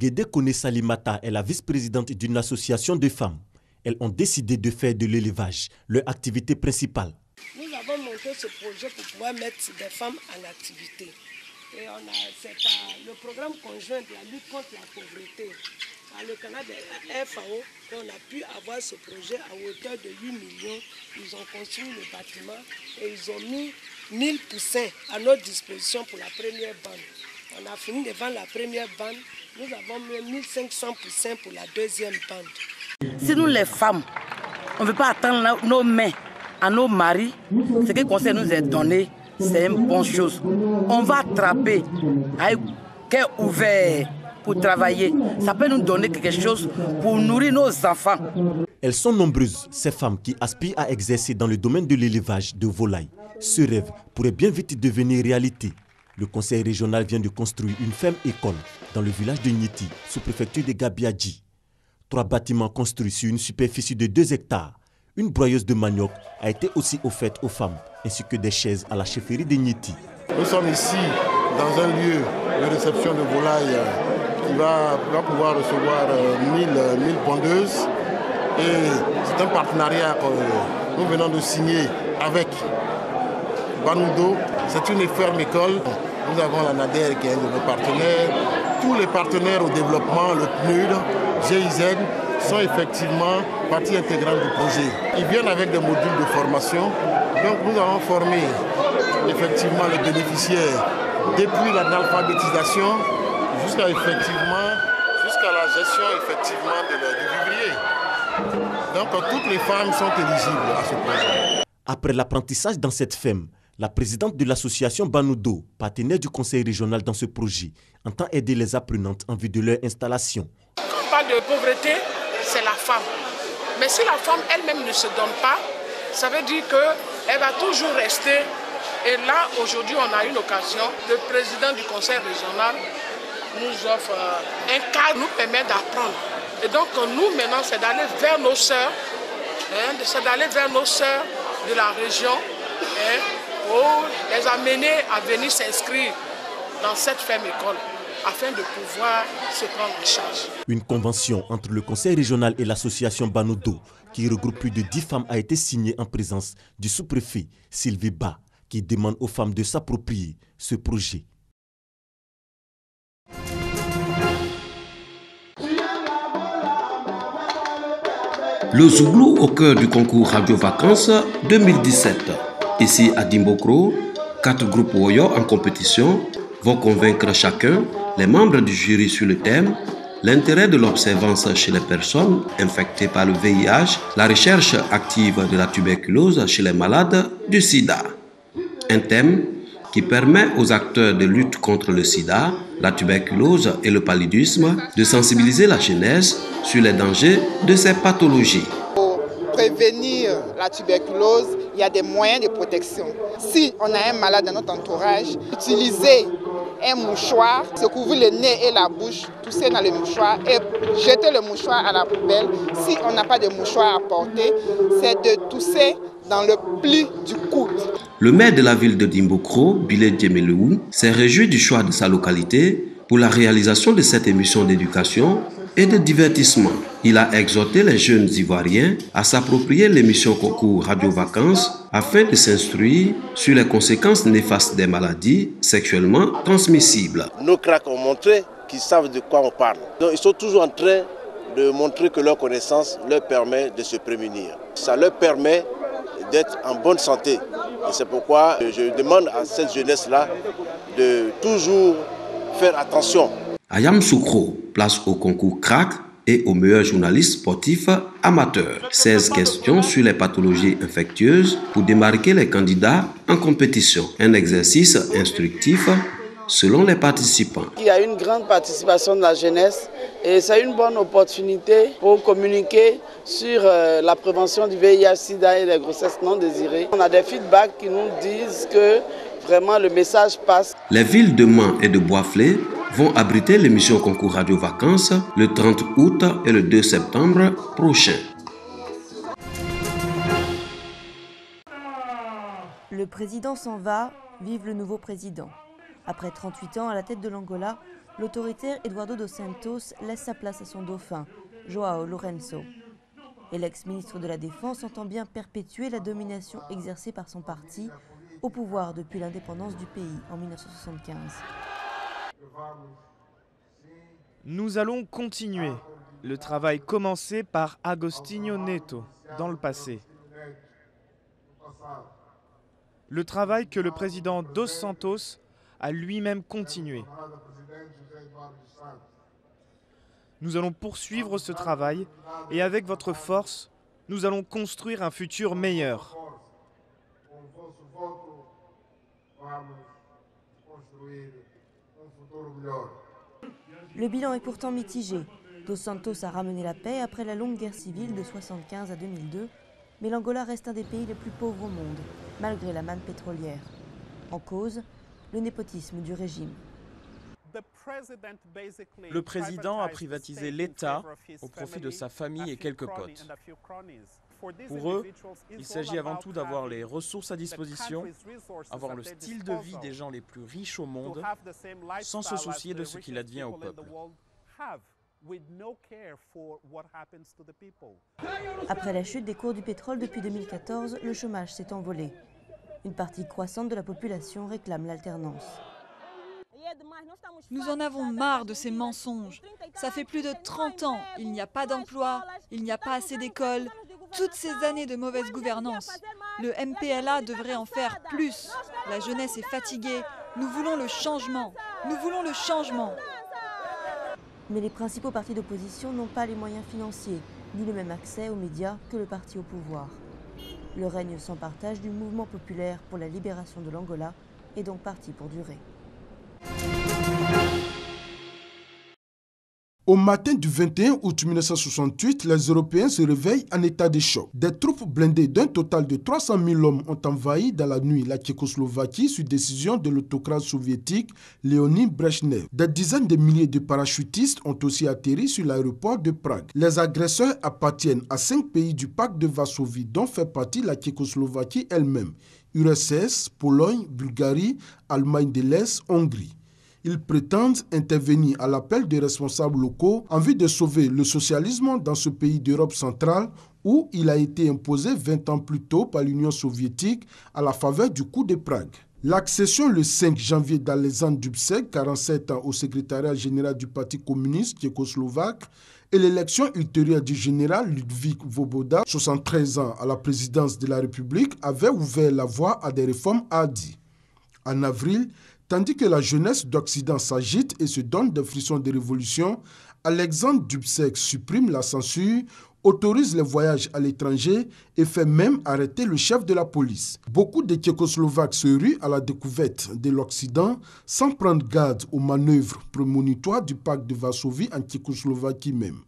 Guédé Kone Salimata est la vice-présidente d'une association de femmes. Elles ont décidé de faire de l'élevage leur activité principale. Nous avons monté ce projet pour pouvoir mettre des femmes en activité. Et c'est le programme conjoint de la lutte contre la pauvreté, à le Canada FAO, qu'on a pu avoir ce projet à hauteur de 8 millions. Ils ont construit le bâtiment et ils ont mis 1000 poussins à notre disposition pour la première bande. On a fini de vendre la première bande. Nous avons mis 1500 poussins pour la deuxième bande. Si nous les femmes, on ne veut pas attendre nos mains à nos maris, ce que le conseil nous a donné, c'est une bonne chose. On va attraper avec cœur ouvert pour travailler. Ça peut nous donner quelque chose pour nourrir nos enfants. Elles sont nombreuses, ces femmes qui aspirent à exercer dans le domaine de l'élevage de volailles. Ce rêve pourrait bien vite devenir réalité. Le conseil régional vient de construire une ferme-école dans le village de Niti, sous-préfecture de Gabiadji. 3 bâtiments construits sur une superficie de 2 hectares. Une broyeuse de manioc a été aussi offerte aux femmes, ainsi que des chaises à la chefferie de Niti. Nous sommes ici dans un lieu de réception de volailles qui va pouvoir recevoir 1000 pondeuses. Et c'est un partenariat que nous venons de signer avec Banoudo. C'est une ferme-école. Nous avons la NADER qui est un de nos partenaires. Tous les partenaires au développement, le PNUD, GIZ, sont effectivement partie intégrante du projet. Ils viennent avec des modules de formation. Donc nous allons former effectivement les bénéficiaires depuis l'alphabétisation jusqu'à la gestion effectivement du vivrier. Donc toutes les femmes sont éligibles à ce projet. Après l'apprentissage dans cette ferme, la présidente de l'association Banoudo, partenaire du conseil régional dans ce projet, entend aider les apprenantes en vue de leur installation. Quand on parle de pauvreté, c'est la femme. Mais si la femme elle-même ne se donne pas, ça veut dire qu'elle va toujours rester. Et là, aujourd'hui, on a une occasion. Le président du conseil régional nous offre un cadre qui nous permet d'apprendre. Et donc, nous, maintenant, c'est d'aller vers nos sœurs, de la région, pour les amener à venir s'inscrire dans cette ferme-école afin de pouvoir se prendre en charge. Une convention entre le conseil régional et l'association Banoudo, qui regroupe plus de 10 femmes, a été signée en présence du sous-préfet Sylvie Ba, qui demande aux femmes de s'approprier ce projet. Le Zouglou au cœur du concours Radio Vacances 2017. Ici à Dimbokro, 4 groupes Woyo en compétition vont convaincre chacun les membres du jury sur le thème l'intérêt de l'observance chez les personnes infectées par le VIH, la recherche active de la tuberculose chez les malades du sida. Un thème qui permet aux acteurs de lutte contre le sida, la tuberculose et le paludisme de sensibiliser la jeunesse sur les dangers de ces pathologies. Pour prévenir la tuberculose, il y a des moyens de protection. Si on a un malade dans notre entourage, utiliser un mouchoir, se couvrir le nez et la bouche, tousser dans le mouchoir et jeter le mouchoir à la poubelle. Si on n'a pas de mouchoir à porter, c'est de tousser dans le pli du coude. Le maire de la ville de Dimbokro, Bilé Djemelou, s'est réjoui du choix de sa localité pour la réalisation de cette émission d'éducation et de divertissement. Il a exhorté les jeunes Ivoiriens à s'approprier l'émission concours Radio Vacances afin de s'instruire sur les conséquences néfastes des maladies sexuellement transmissibles. Nos cracks ont montré qu'ils savent de quoi on parle. Donc, ils sont toujours en train de montrer que leur connaissance leur permet de se prémunir. Ça leur permet d'être en bonne santé. Et c'est pourquoi je demande à cette jeunesse-là de toujours faire attention. Ayam Soukro place au concours crack et au meilleur journaliste sportif amateur. 16 questions sur les pathologies infectieuses pour démarquer les candidats en compétition. Un exercice instructif selon les participants. Il y a une grande participation de la jeunesse et c'est une bonne opportunité pour communiquer sur la prévention du VIH-Sida et des grossesses non désirées. On a des feedbacks qui nous disent que vraiment le message passe. Les villes de Mans et de Boisflé vont abriter l'émission concours Radio Vacances le 30 août et le 2 septembre prochain. Le président s'en va, vive le nouveau président. Après 38 ans à la tête de l'Angola, l'autoritaire Eduardo dos Santos laisse sa place à son dauphin, João Lourenço. Et l'ex-ministre de la Défense entend bien perpétuer la domination exercée par son parti au pouvoir depuis l'indépendance du pays en 1975. Nous allons continuer le travail commencé par Agostinho Neto dans le passé. Le travail que le président Dos Santos a lui-même continué. Nous allons poursuivre ce travail et avec votre force, nous allons construire un futur meilleur. Le bilan est pourtant mitigé. Dos Santos a ramené la paix après la longue guerre civile de 1975 à 2002, mais l'Angola reste un des pays les plus pauvres au monde, malgré la manne pétrolière. En cause, le népotisme du régime. Le président a privatisé l'État au profit de sa famille et quelques potes. Pour eux, il s'agit avant tout d'avoir les ressources à disposition, avoir le style de vie des gens les plus riches au monde, sans se soucier de ce qu'il advient au peuple. Après la chute des cours du pétrole depuis 2014, le chômage s'est envolé. Une partie croissante de la population réclame l'alternance. Nous en avons marre de ces mensonges. Ça fait plus de 30 ans, il n'y a pas d'emploi, il n'y a pas assez d'écoles. Toutes ces années de mauvaise gouvernance. Le MPLA devrait en faire plus. La jeunesse est fatiguée. Nous voulons le changement. Nous voulons le changement. Mais les principaux partis d'opposition n'ont pas les moyens financiers, ni le même accès aux médias que le parti au pouvoir. Le règne sans partage du mouvement populaire pour la libération de l'Angola est donc parti pour durer. Au matin du 21 août 1968, les Européens se réveillent en état de choc. Des troupes blindées d'un total de 300 000 hommes ont envahi dans la nuit la Tchécoslovaquie sur décision de l'autocrate soviétique Léonid Brejnev. Des dizaines de milliers de parachutistes ont aussi atterri sur l'aéroport de Prague. Les agresseurs appartiennent à 5 pays du pacte de Varsovie, dont fait partie la Tchécoslovaquie elle-même: URSS, Pologne, Bulgarie, Allemagne de l'Est, Hongrie. Ils prétendent intervenir à l'appel des responsables locaux en vue de sauver le socialisme dans ce pays d'Europe centrale où il a été imposé 20 ans plus tôt par l'Union soviétique à la faveur du coup de Prague. L'accession le 5 janvier d'Alexandre Dubček, 47 ans, au secrétariat général du Parti communiste tchécoslovaque et l'élection ultérieure du général Ludvík Svoboda, 73 ans, à la présidence de la République avaient ouvert la voie à des réformes hardies. En avril, tandis que la jeunesse d'Occident s'agite et se donne des frissons de révolution, Alexandre Dubček supprime la censure, autorise les voyages à l'étranger et fait même arrêter le chef de la police. Beaucoup de Tchécoslovaques se ruent à la découverte de l'Occident sans prendre garde aux manœuvres prémonitoires du pacte de Varsovie en Tchécoslovaquie même.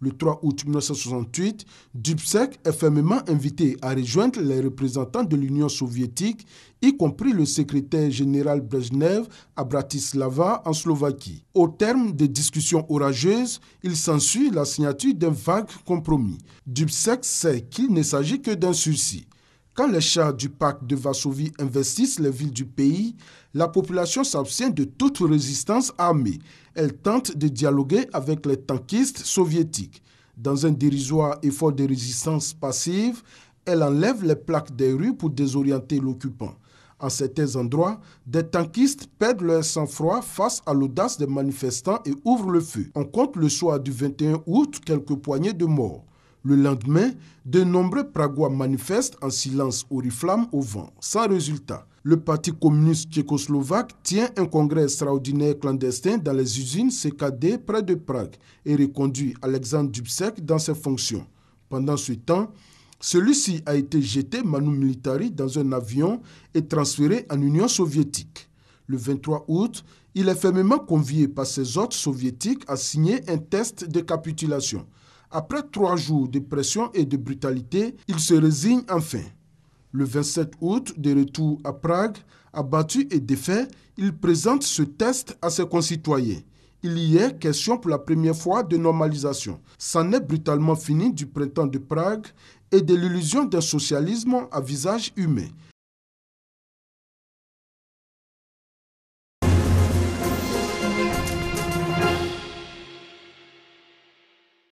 Le 3 août 1968, Dubček est fermement invité à rejoindre les représentants de l'Union soviétique, y compris le secrétaire général Brejnev à Bratislava, en Slovaquie. Au terme des discussions orageuses, il s'ensuit la signature d'un vague compromis. Dubček sait qu'il ne s'agit que d'un sursis. Quand les chars du pacte de Varsovie investissent les villes du pays, la population s'abstient de toute résistance armée. Elle tente de dialoguer avec les tankistes soviétiques. Dans un dérisoire effort de résistance passive, elle enlève les plaques des rues pour désorienter l'occupant. En certains endroits, des tankistes perdent leur sang-froid face à l'audace des manifestants et ouvrent le feu. On compte le soir du 21 août quelques poignées de morts. Le lendemain, de nombreux Pragois manifestent en silence oriflamme au vent, sans résultat. Le Parti communiste tchécoslovaque tient un congrès extraordinaire clandestin dans les usines CKD près de Prague et reconduit Alexandre Dubček dans ses fonctions. Pendant ce temps, celui-ci a été jeté manu militari dans un avion et transféré en Union soviétique. Le 23 août, il est fermement convié par ses hôtes soviétiques à signer un test de capitulation. Après 3 jours de pression et de brutalité, il se résigne enfin. Le 27 août, de retour à Prague, abattu et défait, il présente ce test à ses concitoyens. Il y est question pour la première fois de normalisation. C'en est brutalement fini du printemps de Prague et de l'illusion d'un socialisme à visage humain.